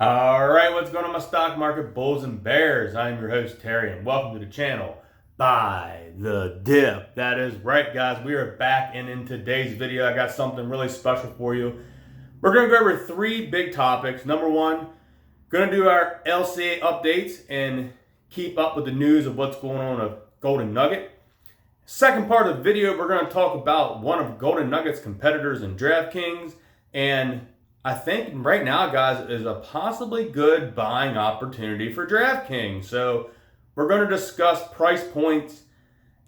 All right, what's going on, my stock market bulls and bears? I'm your host, Terry, and welcome to the channel, Buy the Dip. That is right, guys. We are back, and in today's video, I got something really special for you. We're going to go over three big topics. Number one, going to do our LCA updates and keep up with the news of what's going on with Golden Nugget. Second part of the video, we're going to talk about one of Golden Nugget's competitors in Draftkings, and I think right now, guys, is a possibly good buying opportunity for Draftkings. So we're going to discuss price points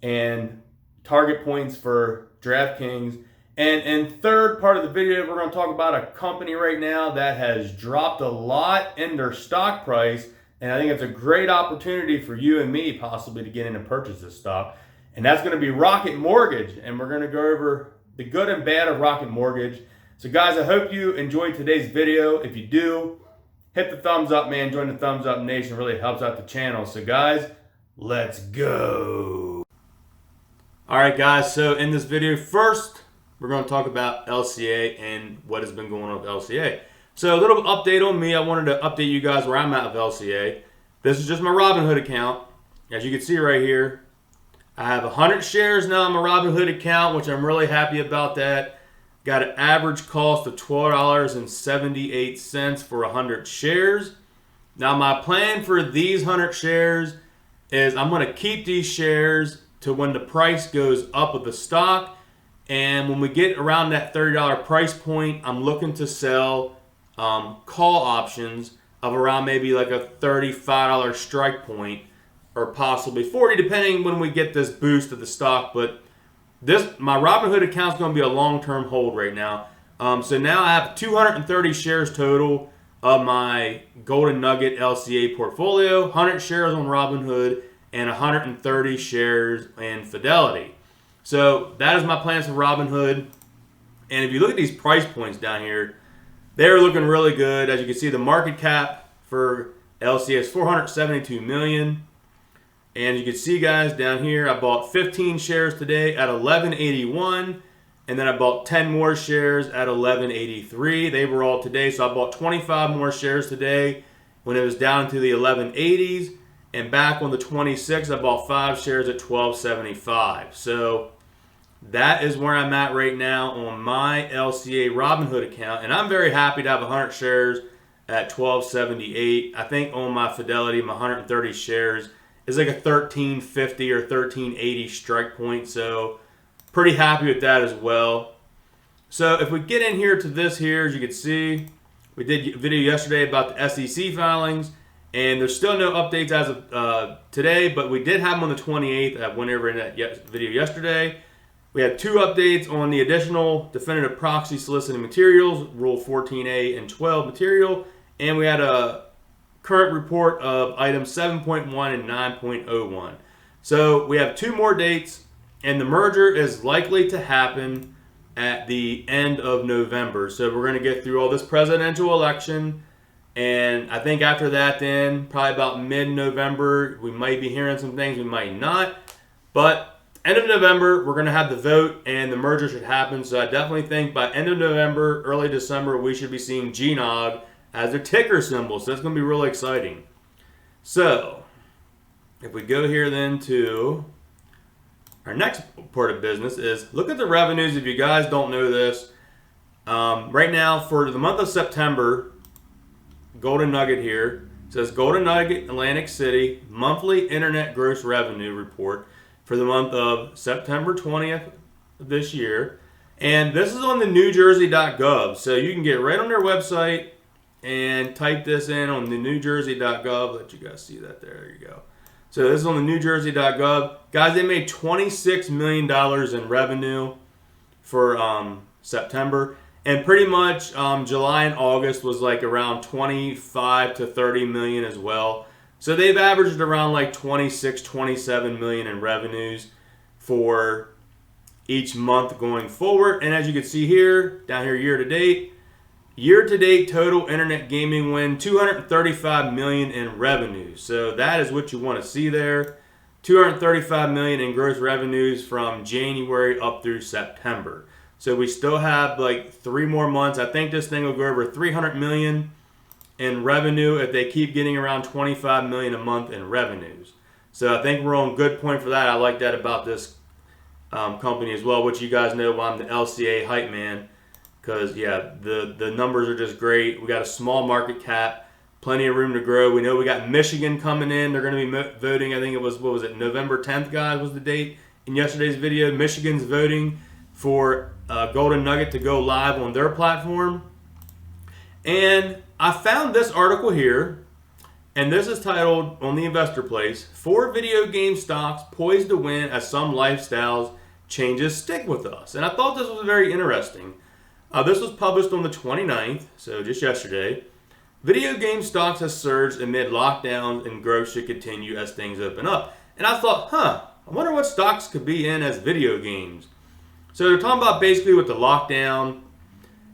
and target points for Draftkings. And third part of the video, we're going to talk about a company right now that has dropped a lot in their stock price. And I think it's a great opportunity for you and me possibly to get in and purchase this stock. And that's going to be Rocket Mortgage. And we're going to go over the good and bad of Rocket Mortgage. So guys, I hope you enjoyed today's video. If you do, hit the thumbs up, man. Join the Thumbs Up Nation. It really helps out the channel. So guys, let's go. All right, guys. So in this video, first, we're going to talk about LCA and what has been going on with LCA. So a little update on me. I wanted to update you guys where I'm at with LCA. This is just my Robinhood account. As you can see right here, I have 100 shares now on my Robinhood account, which I'm really happy about that. Got an average cost of $12.78 for 100 shares. Now my plan for these 100 shares is I'm going to keep these shares to when the price goes up with the stock. And when we get around that $30 price point, I'm looking to sell call options of around maybe like a $35 strike point or possibly 40, depending when we get this boost of the stock. But my Robinhood account is going to be a long-term hold right now. So now I have 230 shares total of my Golden Nugget LCA portfolio, 100 shares on Robinhood, and 130 shares in Fidelity. So that is my plans for Robinhood. And if you look at these price points down here, they're looking really good. As you can see, the market cap for LCA is $472 million. And you can see, guys, down here, I bought 15 shares today at $11.81. And then I bought 10 more shares at $11.83. They were all today. So I bought 25 more shares today when it was down to the 11.80s. And back on the 26th, I bought 5 shares at $12.75. So that is where I'm at right now on my LCA Robinhood account. And I'm very happy to have 100 shares at $12.78. I think on my Fidelity, my 130 shares is like a $13.50 or $13.80 strike point. So pretty happy with that as well. So if we get in here to this here, as you can see, we did a video yesterday about the SEC filings. And there's still no updates as of today, but we did have them on the 28th. I went over in that video yesterday. We had 2 updates on the additional definitive proxy soliciting materials, Rule 14A and 12 material. And we had a current report of items 7.1 and 9.01. So we have 2 more dates, and the merger is likely to happen at the end of November. So we're going to get through all this presidential election, and I think after that then, probably about mid-November, we might be hearing some things, we might not. But end of November, we're going to have the vote, and the merger should happen. So I definitely think by end of November, early December, we should be seeing GNOG as a ticker symbol. So that's going to be really exciting. So if we go here then to our next part of business is look at the revenues. If you guys don't know this, right now for the month of September, Golden Nugget here says Golden Nugget Atlantic City monthly internet gross revenue report for the month of September 20th of this year. And this is on the newjersey.gov. So you can get right on their website and type this in on the newjersey.gov. Let you guys see that there. There you go. So this is on the newjersey.gov. Guys, they made $26 million in revenue for September. And pretty much July and August was like around 25 to 30 million as well. So they've averaged around like 26, 27 million in revenues for each month going forward. And as you can see here, down here year to date total internet gaming win, 235 million in revenues. So that is what you want to see there. 235 million in gross revenues from January up through September. So we still have like 3 more months. I think this thing will go over 300 million in revenue if they keep getting around 25 million a month in revenues. So I think we're on good point for that. I like that about this company as well, which you guys know I'm the LCA hype man, because yeah, the numbers are just great. We got a small market cap, plenty of room to grow. We know we got Michigan coming in. They're going to be voting. I think it was, what was it, November 10th, guys, was the date in yesterday's video. Michigan's voting for Golden Nugget to go live on their platform. And I found this article here, and this is titled on the Investor Place, 4 video game stocks poised to win as some lifestyles changes stick with us. And I thought this was very interesting. This was published on the 29th, so just yesterday. Video game stocks has surged amid lockdowns and growth should continue as things open up. And I thought, I wonder what stocks could be in as video games. So they're talking about basically with the lockdown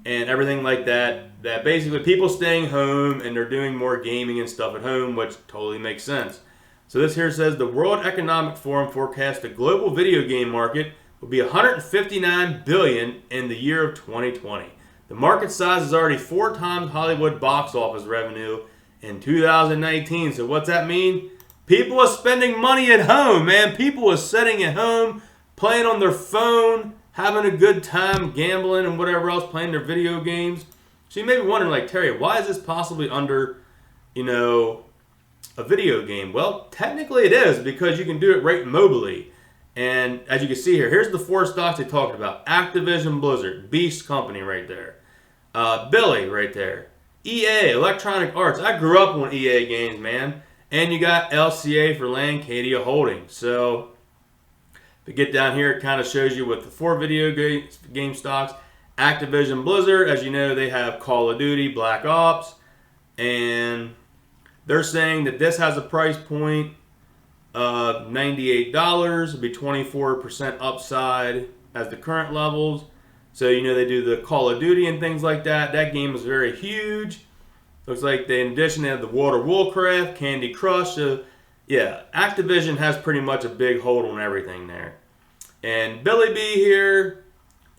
and everything like that, that basically people staying home and they're doing more gaming and stuff at home, which totally makes sense. So this here says the World Economic Forum forecasts the global video game market will be $159 billion in the year of 2020. The market size is already 4 times Hollywood box office revenue in 2019. So what's that mean? People are spending money at home, man. People are sitting at home, playing on their phone, having a good time, gambling and whatever else, playing their video games. So you may be wondering, like, Terry, why is this possibly under, a video game? Well, technically it is, because you can do it right mobily. And as you can see here, here's the 4 stocks they talked about. Activision Blizzard, Beast Company right there. Billy right there. EA, Electronic Arts. I grew up on EA games, man. And you got LCA for Lancadia Holdings. So if you get down here, it kind of shows you with the 4 video game stocks. Activision Blizzard, as you know, they have Call of Duty, Black Ops. And they're saying that this has a price point of $98. It'll be 24% upside as the current levels. So, they do the Call of Duty and things like that. That game is very huge. Looks like they, in addition, they have the World of Warcraft, Candy Crush. So, yeah, Activision has pretty much a big hold on everything there. And Billy B here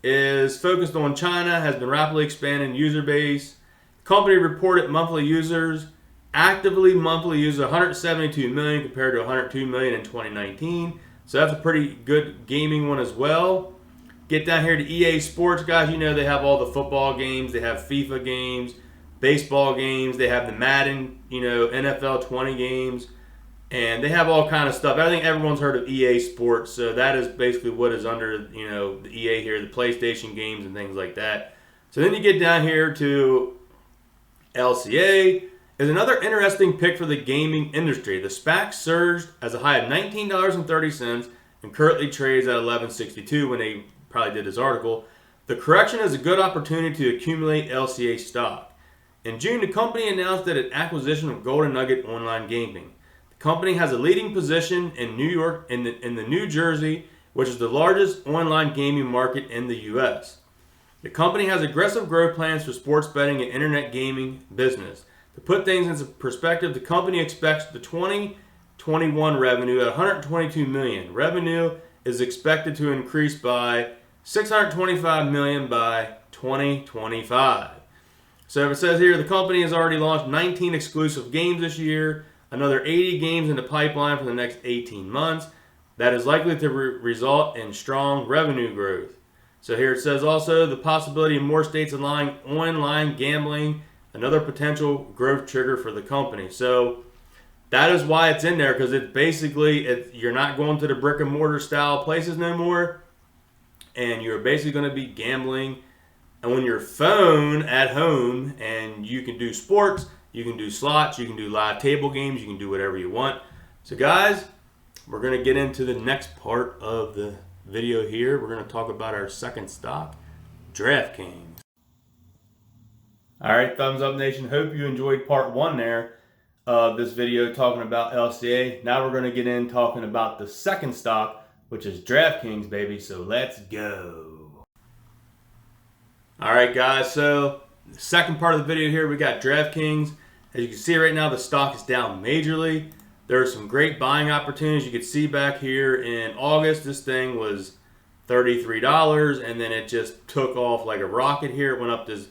is focused on China, has been rapidly expanding user base. Company reported monthly users, actively monthly users, 172 million compared to 102 million in 2019. So that's a pretty good gaming one as well. Get down here to EA Sports, guys. They have all the football games. They have FIFA games, baseball games. They have the Madden, NFL 20 games. And they have all kind of stuff. I think everyone's heard of EA Sports. So that is basically what is under, the EA here, the PlayStation games and things like that. So then you get down here to LCA. Is another interesting pick for the gaming industry. The SPAC surged as a high of $19.30 and currently trades at $11.62 when they probably did this article. The correction is a good opportunity to accumulate LCA stock. In June, the company announced that its acquisition of Golden Nugget Online Gaming. The company has a leading position in New York, in the New Jersey, which is the largest online gaming market in the U.S. The company has aggressive growth plans for sports betting and internet gaming business. To put things into perspective, the company expects the 2021 revenue at $122 million. Revenue is expected to increase by $625 million by 2025. So it says here the company has already launched 19 exclusive games this year, another 80 games in the pipeline for the next 18 months. That is likely to result in strong revenue growth. So here it says also the possibility of more states allowing online gambling, another potential growth trigger for the company. So that is why it's in there, because it's basically, you're not going to the brick and mortar style places no more, and you're basically going to be gambling on your phone at home, and you can do sports, you can do slots, you can do live table games, you can do whatever you want. So guys, we're going to get into the next part of the video here. We're going to talk about our second stock, Draftkings. All right, thumbs up nation. Hope you enjoyed part 1 there of this video talking about LCA. Now we're going to get in talking about the second stock, which is Draftkings, baby. So let's go. All right, guys. So the second part of the video here, we got Draftkings. As you can see right now, the stock is down majorly. There are some great buying opportunities. You can see back here in August, this thing was $33, and then it just took off like a rocket here. It went up to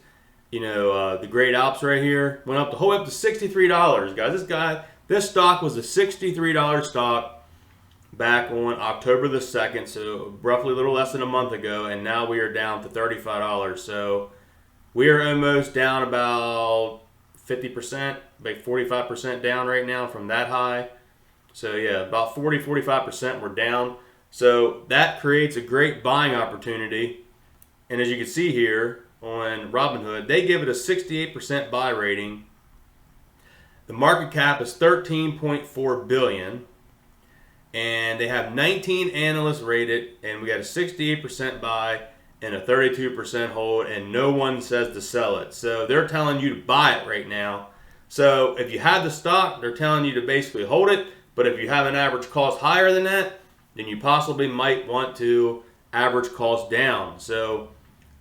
the Great Alps right here. Went up the whole way up to $63, guys. This stock was a $63 stock back on October the 2nd, so roughly a little less than a month ago, and now we are down to $35. So we are almost down about 50%, like 45% down right now from that high. So yeah, about 45% we're down. So that creates a great buying opportunity. And as you can see here on Robinhood, they give it a 68% buy rating. The market cap is $13.4 billion. And they have 19 analysts rated, and we got a 68% buy and a 32% hold, and no one says to sell it. So they're telling you to buy it right now. So if you have the stock, they're telling you to basically hold it. But if you have an average cost higher than that, then you possibly might want to average cost down. So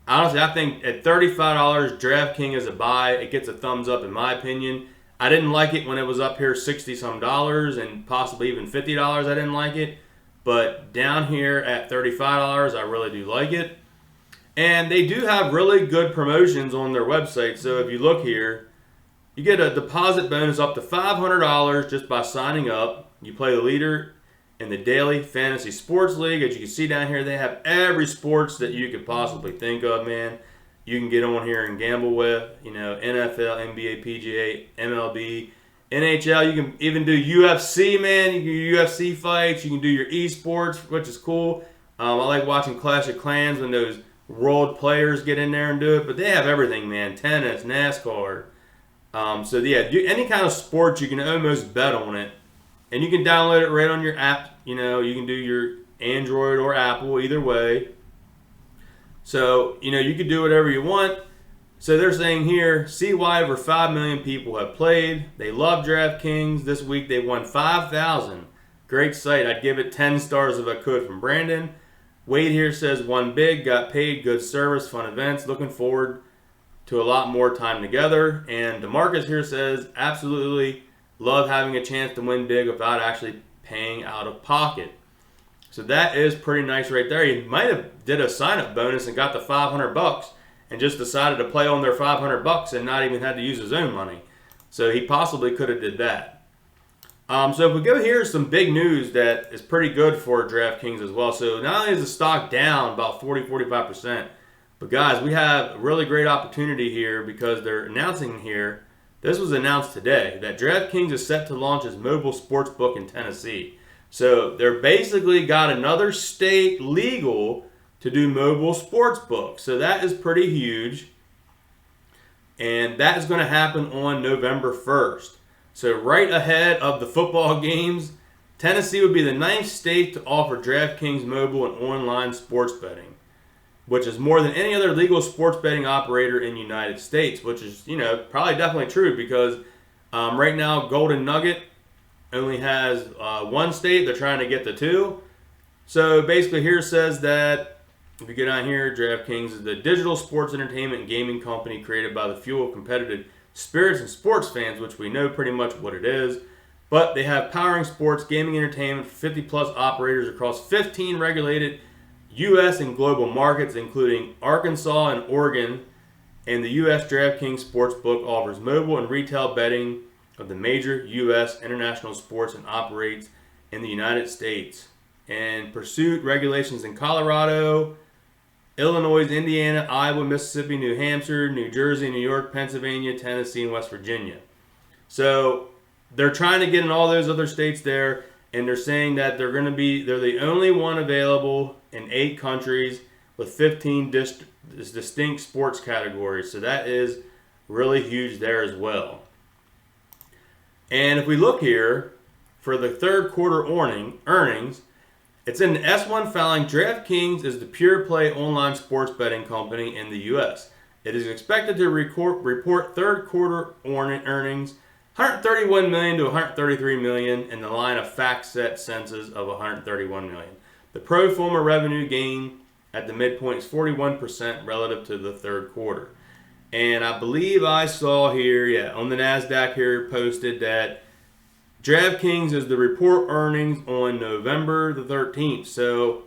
honestly, I think at $35, DraftKings is a buy. It gets a thumbs up in my opinion. I didn't like it when it was up here $60-some and possibly even $50. I didn't like it. But down here at $35, I really do like it. And they do have really good promotions on their website. So if you look here, you get a deposit bonus up to $500 just by signing up. You play the leader in the daily fantasy sports league. As you can see down here, they have every sports that you could possibly think of, man. You can get on here and gamble with, NFL, NBA, PGA, MLB, NHL. You can even do UFC, man. You can do UFC fights. You can do your esports, which is cool. I like watching Clash of Clans when those world players get in there and do it. But they have everything, man. Tennis, NASCAR. So yeah, any kind of sport, you can almost bet on it. And you can download it right on your app. You can do your Android or Apple, either way. So, you can do whatever you want. So they're saying here, see why over 5 million people have played. They love DraftKings. This week they won 5,000. Great site. I'd give it 10 stars if I could from Brandon. Wade here says, won big, got paid, good service, fun events. Looking forward to a lot more time together. And DeMarcus here says, absolutely love having a chance to win big without actually paying out of pocket. So that is pretty nice right there. He might have did a sign-up bonus and got the $500 and just decided to play on their $500 and not even had to use his own money. So he possibly could have did that. So if we go here, some big news that is pretty good for DraftKings as well. So not only is the stock down about 45%, but guys, we have a really great opportunity here because they're announcing here, this was announced today, that DraftKings is set to launch its mobile sports book in Tennessee. So they're basically got another state legal to do mobile sports books. So that is pretty huge. And that is going to happen on November 1st. So right ahead of the football games, Tennessee would be the 9th state to offer DraftKings mobile and online sports betting, which is more than any other legal sports betting operator in the United States, which is, probably definitely true because right now Golden Nugget only has one state. They're trying to get to 2. So basically here it says that, if you get on here, DraftKings is the digital sports entertainment and gaming company created by the fuel of competitive spirits and sports fans, which we know pretty much what it is. But they have powering sports, gaming, entertainment for 50-plus operators across 15 regulated U.S. and global markets, including Arkansas and Oregon. And the U.S. DraftKings Sportsbook offers mobile and retail betting of the major U.S. international sports and operates in the United States. And pursued regulations in Colorado, Illinois, Indiana, Iowa, Mississippi, New Hampshire, New Jersey, New York, Pennsylvania, Tennessee, and West Virginia. So they're trying to get in all those other states there, and they're saying that they're the only one available in 8 countries with 15 distinct sports categories. So that is really huge there as well. And if we look here for the third quarter earnings, it's in the S1 filing. DraftKings is the pure play online sports betting company in the U.S. It is expected to report third quarter earnings $131 million to $133 million in the line of FactSet census of $131 million. The pro forma revenue gain at the midpoint is 41% relative to the third quarter. And I believe I saw here, on the NASDAQ here posted that DraftKings is the report earnings on November the 13th. So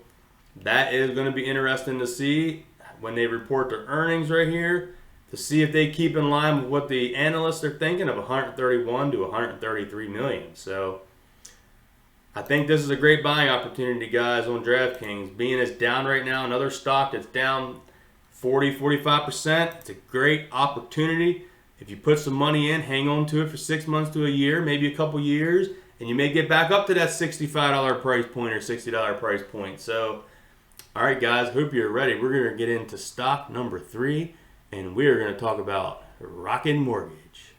that is going to be interesting to see when they report their earnings right here. to see if they keep in line with what the analysts are thinking of 131 to 133 million. So I think this is a great buying opportunity, guys, on DraftKings. Being it's down right now, another stock that's down 40-45%. It's a great opportunity. If you put some money in, hang on to it for 6 months to a year, maybe a couple years, and you may get back up to that $65 price point or $60 price point. So, all right, guys, hope you're ready. We're going to get into stock number 3, and we're going to talk about Rocket Mortgage.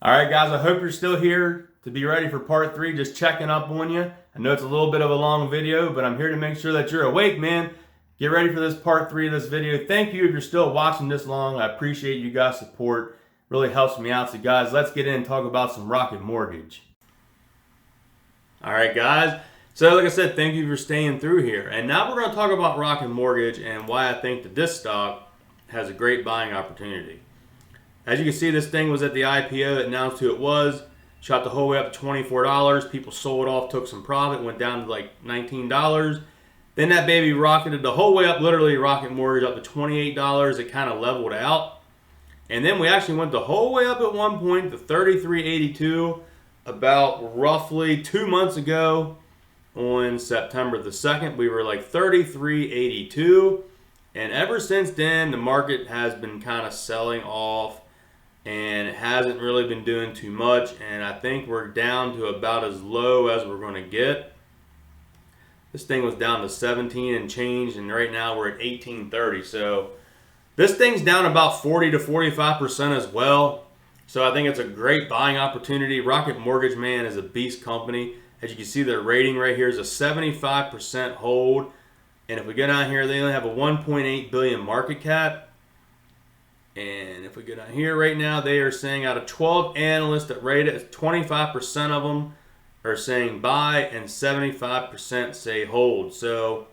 All right, guys, I hope you're still here to be ready for part 3, just checking up on you. I know it's a little bit of a long video, but I'm here to make sure that you're awake, man. Get ready for this part 3 of this video. Thank you if you're still watching this long. I appreciate you guys' support. Really helps me out. So guys, let's get in and talk about some Rocket Mortgage. All right, guys. So like I said, thank you for staying through here. And now we're going to talk about Rocket Mortgage and why I think that this stock has a great buying opportunity. As you can see, this thing was at the IPO. It announced who it was. Shot the whole way up to $24. People sold off, took some profit, went down to like $19. Then that baby rocketed the whole way up, literally Rocket Mortgage up to $28. It kind of leveled out. And then we actually went the whole way up at one point to $33.82 about roughly 2 months ago on September the 2nd. We were like $33.82. And ever since then, the market has been kind of selling off and it hasn't really been doing too much. And I think we're down to about as low as we're going to get. This thing was down to 17 and change, and right now we're at 18.30. So this thing's down about 40 to 45% as well. So I think it's a great buying opportunity. Rocket Mortgage, man, is a beast company. As you can see, their rating right here is a 75% hold. And if we go down here, they only have a 1.8 billion market cap. And if we go down here right now, they are saying out of 12 analysts that rate it, 25% of them are saying buy and 75% say hold. So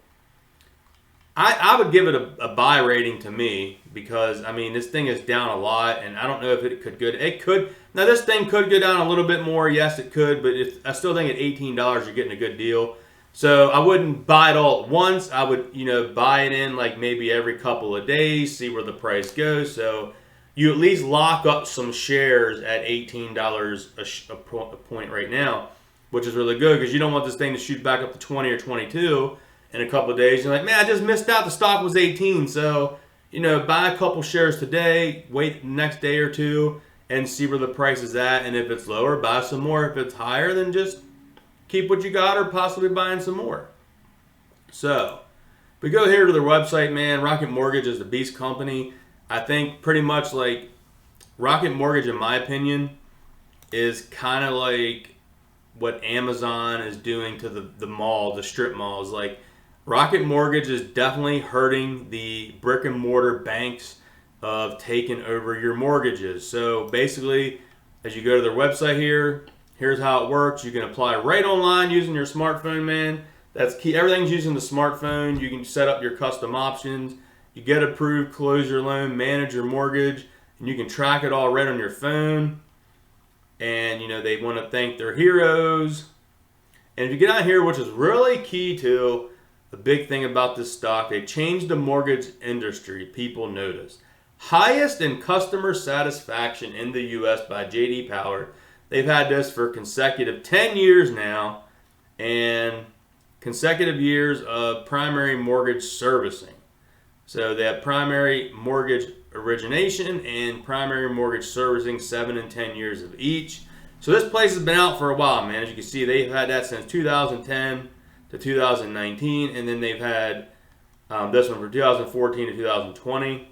I would give it a buy rating to me because, I mean, this thing is down a lot and I don't know if it could go. It could. Now, this thing could go down a little bit more. Yes, it could. But I still think at $18 you're getting a good deal. So I wouldn't buy it all at once. I would, buy it in like maybe every couple of days, see where the price goes. So you at least lock up some shares at $18 a point right now, which is really good because you don't want this thing to shoot back up to 20 or 22 in a couple of days. You're like, man, I just missed out. The stock was 18. So, buy a couple shares today, wait the next day or two, and see where the price is at. And if it's lower, buy some more. If it's higher, then just keep what you got or possibly buying some more. So, if we go here to their website, man, Rocket Mortgage is the beast company. I think pretty much like Rocket Mortgage, in my opinion, is kind of like what Amazon is doing to the mall, the strip malls. Like Rocket Mortgage is definitely hurting the brick and mortar banks of taking over your mortgages. So basically, as you go to their website here, here's how it works. You can apply right online using your smartphone, man. That's key. Everything's using the smartphone. You can set up your custom options. You get approved, close your loan, manage your mortgage, and you can track it all right on your phone. And, they want to thank their heroes. And if you get out here, which is really key to the big thing about this stock, they changed the mortgage industry. People notice. Highest in customer satisfaction in the U.S. by J.D. Power. They've had this for consecutive 10 years now. And consecutive years of primary mortgage servicing. So they have primary mortgage origination and primary mortgage servicing, 7 and 10 years of each. So this place has been out for a while, man. As you can see, they've had that since 2010 to 2019, and then they've had this one from 2014 to 2020.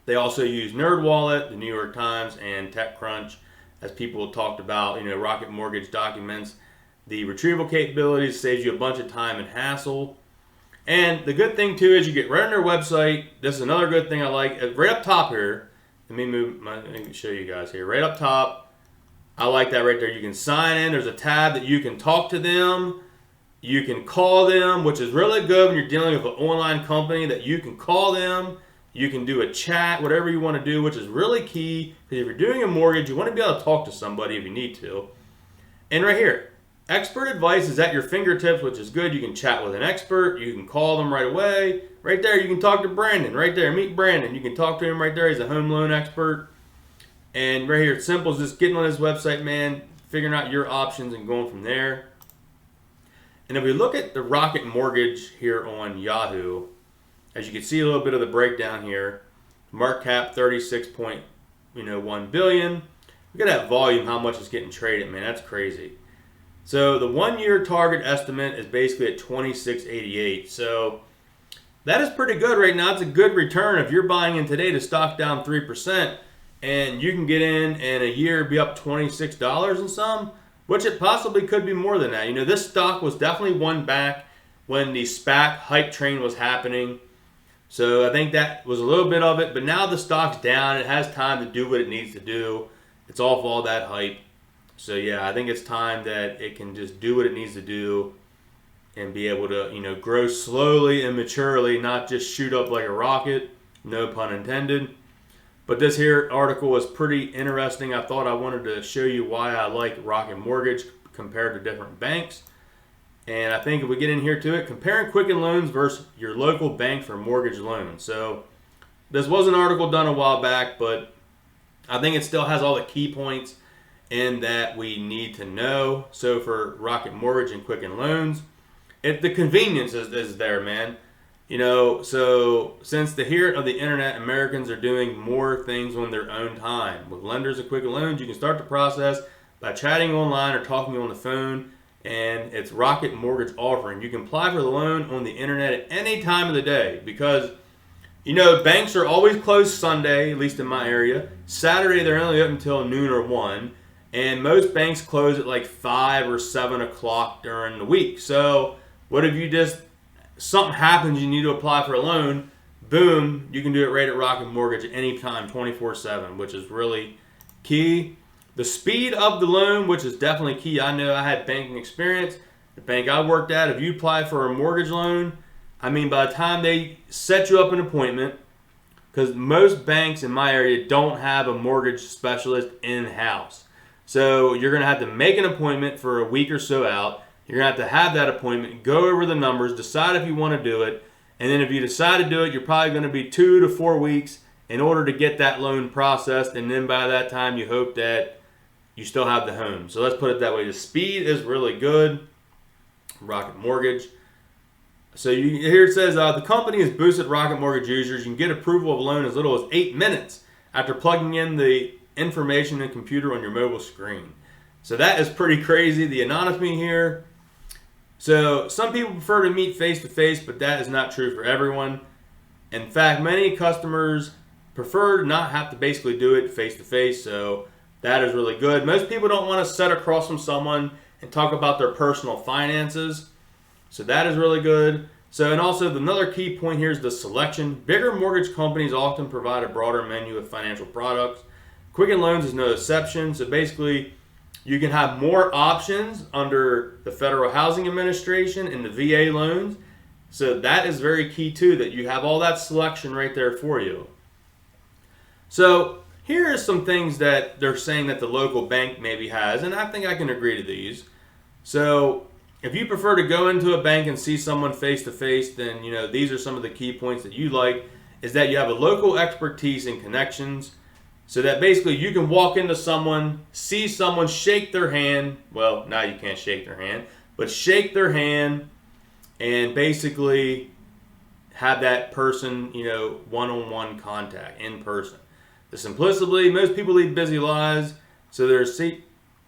They also use NerdWallet, the New York Times, and TechCrunch, as people have talked about. Rocket Mortgage documents the retrieval capabilities, saves you a bunch of time and hassle. And the good thing too is you get right on their website. This is another good thing I like. Right up top here, let me show you guys here. Right up top, I like that right there. You can sign in. There's a tab that you can talk to them. You can call them, which is really good when you're dealing with an online company, that you can call them. You can do a chat, whatever you want to do, which is really key. Because if you're doing a mortgage, you want to be able to talk to somebody if you need to. And right here, expert advice is at your fingertips, which is good. You can chat with an expert. You can call them right away. Right there, you can talk to Brandon. Right there, meet Brandon. You can talk to him right there. He's a home loan expert. And right here, it's simple as just getting on his website, man, figuring out your options and going from there. And if we look at the Rocket Mortgage here on Yahoo, as you can see a little bit of the breakdown here, market cap 36.1 billion. Look at that volume, how much is getting traded, man. That's crazy. So the 1 year target estimate is basically at 26.88. So that is pretty good right now. It's a good return if you're buying in today to stock down 3%, and you can get in a year be up $26 and some, which it possibly could be more than that. You know, this stock was definitely one back when the SPAC hype train was happening. So I think that was a little bit of it, but now the stock's down. It has time to do what it needs to do. It's off all that hype. So yeah, I think it's time that it can just do what it needs to do and be able to, you know, grow slowly and maturely, not just shoot up like a rocket, no pun intended. But this here article was pretty interesting. I thought I wanted to show you why I like Rocket Mortgage compared to different banks. And I think if we get in here to it, comparing Quicken Loans versus your local bank for mortgage loans. So this was an article done a while back, but I think it still has all the key points in that we need to know. So for Rocket Mortgage and Quicken Loans, the convenience is there, man. You know, so since the height of the internet, Americans are doing more things on their own time. With lenders and Quicken Loans, you can start the process by chatting online or talking on the phone. And it's Rocket Mortgage offering. You can apply for the loan on the internet at any time of the day because, you know, banks are always closed Sunday, at least in my area. Saturday, they're only open until noon or 1. And most banks close at like 5 or 7 o'clock during the week. So what if you just, something happens, you need to apply for a loan, boom, you can do it right at Rocket Mortgage at any time, 24/7, which is really key. The speed of the loan, which is definitely key. I know I had banking experience. The bank I worked at, if you apply for a mortgage loan, I mean, by the time they set you up an appointment, because most banks in my area don't have a mortgage specialist in-house. So you're going to have to make an appointment for a week or so out. You're going to have that appointment, go over the numbers, decide if you want to do it. And then if you decide to do it, you're probably going to be 2 to 4 weeks in order to get that loan processed. And then by that time, you hope that you still have the home. So let's put it that way. The speed is really good. Rocket Mortgage. So here it says, the company has boosted Rocket Mortgage users. You can get approval of a loan as little as 8 minutes after plugging in the information in the computer on your mobile screen. So that is pretty crazy. The anonymity here. So some people prefer to meet face-to-face, but that is not true for everyone. In fact, many customers prefer to not have to basically do it face-to-face. So that is really good. Most people don't want to sit across from someone and talk about their personal finances. So that is really good. So, and also another key point here is the selection. Bigger mortgage companies often provide a broader menu of financial products. Quicken Loans is no exception. So basically, you can have more options under the Federal Housing Administration and the VA loans. So that is very key too, that you have all that selection right there for you. So here are some things that they're saying that the local bank maybe has, and I think I can agree to these. So if you prefer to go into a bank and see someone face to face, then, you know, these are some of the key points that you like, is that you have a local expertise and connections, so that basically you can walk into someone, see someone, shake their hand. Well, now you can't shake their hand, but shake their hand and basically have that person, you know, one-on-one contact in person. The simplicity, most people lead busy lives, so they're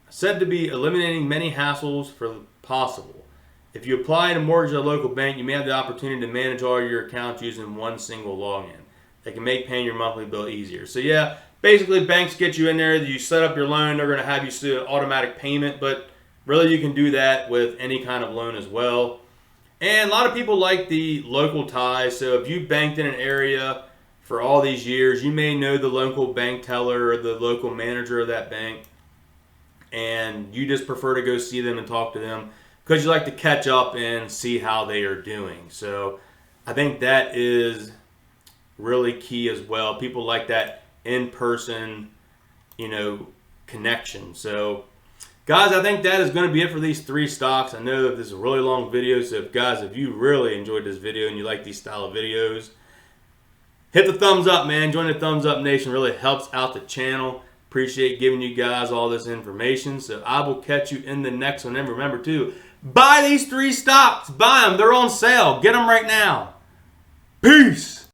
said to be eliminating many hassles for possible. If you apply to mortgage at a local bank, you may have the opportunity to manage all your accounts using one single login. They can make paying your monthly bill easier. So yeah, basically banks get you in there, you set up your loan, they're going to have you do an automatic payment, but really you can do that with any kind of loan as well. And a lot of people like the local ties, so if you banked in an area for all these years, you may know the local bank teller or the local manager of that bank, and you just prefer to go see them and talk to them because you like to catch up and see how they are doing. So I think that is really key as well. People like that in-person, you know, connection. So Guys, I think that is going to be it for these 3 stocks. I know that this is a really long video, so guys, if you really enjoyed this video and you like these style of videos, hit the thumbs up, man. Join the Thumbs Up Nation. Really helps out the channel. Appreciate giving you guys all this information. So I will catch you in the next one. And remember, too, buy these 3 stocks. Buy them. They're on sale. Get them right now. Peace.